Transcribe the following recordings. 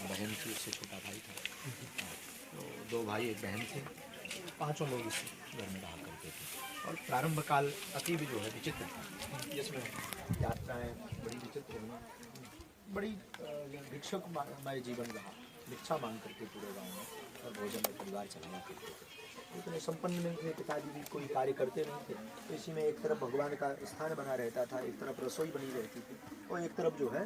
बहन थी, उससे छोटा भाई था। तो 2 भाई 1 बहन थे, 5 लोग इस घर में रहा करते थे। और प्रारंभ काल अतीब जो है विचित्र था, जिसमें यात्राएँ बड़ी विचित्र हुई, बड़ी भिक्षुकमय जीवन रहा। भिक्षा मांग करके पूरे गाँव में और भोजन में परिवार चलाया करते थे। इतने संपन्न में मेरे पिताजी भी कोई कार्य करते नहीं थे, तो इसी में एक तरफ भगवान का स्थान बना रहता था, एक तरफ रसोई बनी रहती थी, और एक तरफ जो है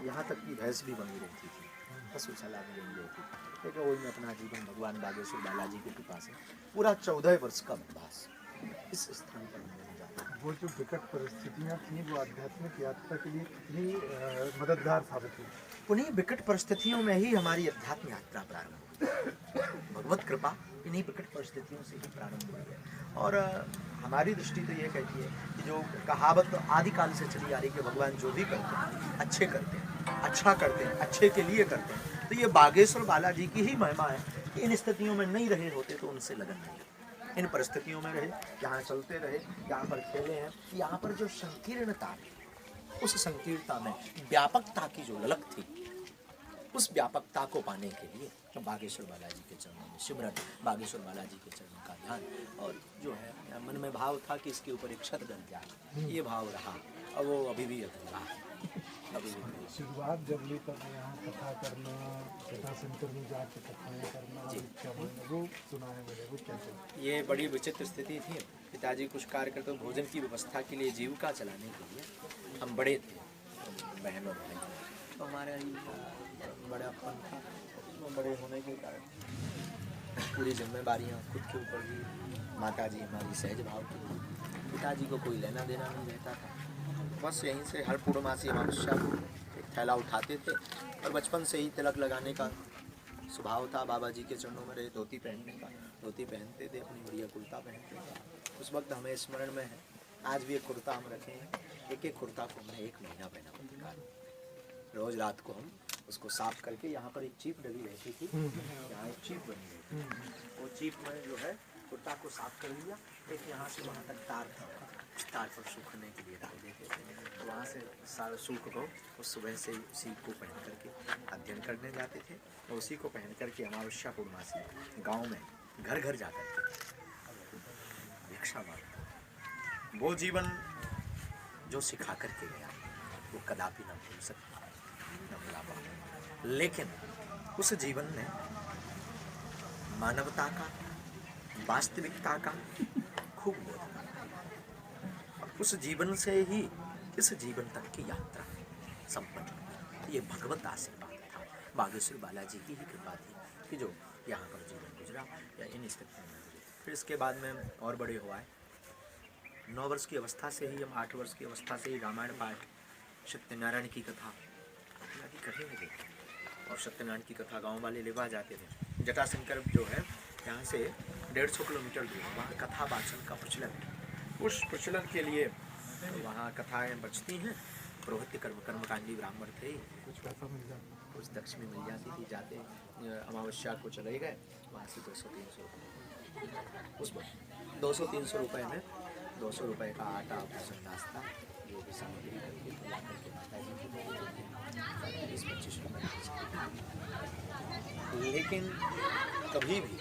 यहाँ तक कि भैंस भी बनी रहती थी, पशुशाला भी बनी रहती थी। लेकिन वही में अपना जीवन भगवान बागेश्वर बालाजी की कृपा से पूरा 14 वर्ष का वनवास इस स्थान पर मैंने जाता। वो जो विकट परिस्थितियाँ थी वो आध्यात्मिक यात्रा के लिए कितनी मददगार साबित हुई? उन्हीं विकट परिस्थितियों में ही हमारी अध्यात्म यात्रा प्रारंभ हुई। भगवत कृपा इन्हीं विकट परिस्थितियों से ही प्रारंभ हुई है। और हमारी दृष्टि तो ये कहती है कि जो कहावत आदिकाल से चली आ रही है कि भगवान जो भी करते हैं अच्छे करते हैं, अच्छा करते हैं, अच्छे के लिए करते हैं, तो ये बागेश्वर बालाजी की ही महिमा है कि इन स्थितियों में नहीं रहे होते तो उनसे लगन नहीं लगती। इन परिस्थितियों में रहे, यहाँ चलते रहे, यहाँ पर खेले हैं, यहाँ पर जो संकीर्णता है, उस संकीर्णता में व्यापकता की जो ललक थी, उस व्यापकता को पाने के लिए बागेश्वर बालाजी के चरणों में सिमरन, बागेश्वर बालाजी के चरणों का ध्यान, और जो है मन में भाव था कि इसके ऊपर एक छत डल जाए, ये भाव रहा और वो अभी भी अधूरा है। शुरुआत जब ली तब यहाँ कथा करना, कथा सेंटर में जाकर कथाएँ करना, वो सुना है मैंने, वो कैसे? ये बड़ी विचित्र स्थिति थी। पिताजी कुछ कार्य करते, भोजन की व्यवस्था के लिए, जीविका चलाने के लिए हम बड़े थे, बहन और भाई, तो हमारा बड़ापन था, तो बड़े होने के कारण पूरी जिम्मेदारियाँ खुद के ऊपर भी। माता जी हमारी सहज भाव की, पिताजी को कोई लेना देना नहीं रहता था, बस यहीं से हर पूर्णमासी अमावस्या को एक थैला उठाते थे, और बचपन से ही तिलक लगाने का स्वभाव था। बाबा जी के चरणों में रहे, धोती पहनने का, धोती पहनते थे, अपनी बढ़िया कुर्ता पहनते थे। उस वक्त हमें स्मरण में है, आज भी एक कुर्ता हम रखे हैं, एक कुर्ता को हमने 1 महीना पहना होता। रोज रात को हम उसको साफ करके, यहाँ पर एक चीप डली रहती थी, यहाँ एक चीप बनी रहती थी, वो चीप में जो है कुर्ता को साफ कर लिया, एक यहाँ से वहाँ तक तार था, उस तार पर सूखने के लिए डाल देते थे, तो वहाँ से सारा सूख को उस सुबह से उसी को पहन करके अध्ययन करने जाते थे, और उसी को पहन करके अमावस्या पूर्णमासी गाँव में घर घर जाकर के भिक्षा मांगते। वो जीवन जो सिखा करके गया वो कदापि न भूल सकता, न भुला पाऊंगा। लेकिन उस जीवन ने मानवता का, वास्तविकता का खूब बोध किया, और उस जीवन से ही इस जीवन तक की यात्रा संपन्न हुई। ये भगवत आशीर्वाद था, बागेश्वर बालाजी की ही कृपा थी कि जो यहाँ पर जीवन गुजरा या इन स्थितियों में गुजरा। फिर इसके बाद में और बड़े हुआ है, 9 वर्ष की अवस्था से ही, हम 8 वर्ष की अवस्था से ही रामायण पाठ, सत्यनारायण की कथा आदि करने लगे, और सत्यनारायण की कथा गांव वाले लेवा जाते थे। जटाशंकर जो है यहाँ से 150 किलोमीटर दूर, वहाँ कथा वाचन का प्रचलन है। उस प्रचलन के लिए वहाँ कथाएँ बचती हैं, पुरोहित कर्मकांडी ब्राह्मण थे, कुछ पैसा मिल जाता, कुछ दक्षिणी मिल जाती थी। जाते अमावस्या को चले गए, वहाँ से 200-300 उस 200-300 रुपये में 200 रुपये का आटा, भोजन, नाश्ता, जो भी सामग्री करके ला करके माता जी को दे देते थे, 20-25 रुपये। लेकिन कभी भी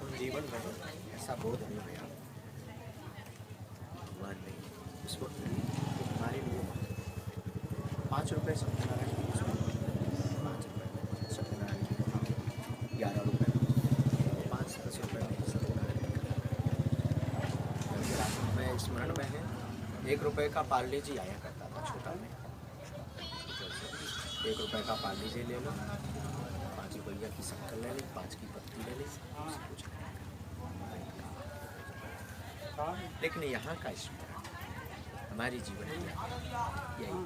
उन जीवन में ऐसा बोध नहीं हुआ भगवान नहीं उस वक्त तो हमारे लिए 5 रुपये सत्यनारायण की, 5 रुपये सत्यनारायण की, 11 रुपये, 5-10 रुपये में सत्यनारायण की। मैं स्मरण में है, 1 रुपये का पार्ले जी आया करता था, छोटा में 1 रुपये का पार्ले जी ले लो, 5 रुपया की शक्कर ले ली, 5 की पत्ती ले ली, कुछ। लेकिन यहाँ का स्मरण हमारी जीवन में यही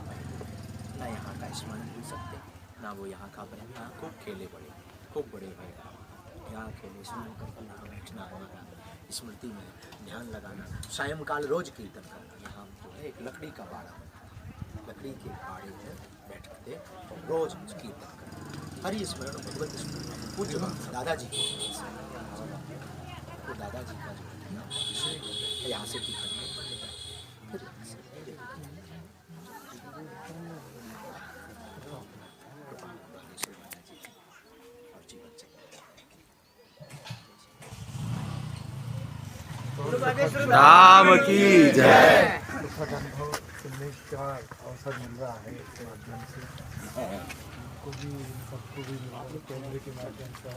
ना यहाँ का स्मरण भूल सकते, ना वो यहाँ का बने। यहाँ खूब खेले बड़े, खूब बड़े हुए, यहाँ खेले, स्मरण करके यहाँ बैठना, हमारा स्मृति में ध्यान लगाना, सायंकाल रोज कीर्तन करना। यहाँ जो है एक लकड़ी का बाड़ा, लकड़ी के बाड़े में बैठते और रोज कीर्तन करना, हरि स्मरण, भगवत स्मरण। पूज्य दादाजी को, दादाजी का जो है यहाँ से कीर्तन राम की जय। सुखद अनुभव सुनने का अवसर मिल रहा है इसके माध्यम से, हमको भी सबको भी कैमरे के माध्यम से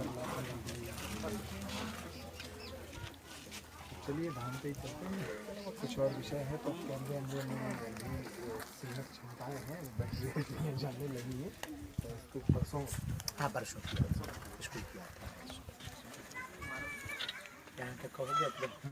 चलिए धाम पे ही चलते हैं। कुछ और विषय है तो कैमरे अंदर में भी सीमित क्षमताएँ हैं, बैटरी जाने लगी है तो इसको परसों हाँ परसों स्कूल किया था यहाँ तक कहोगे अपने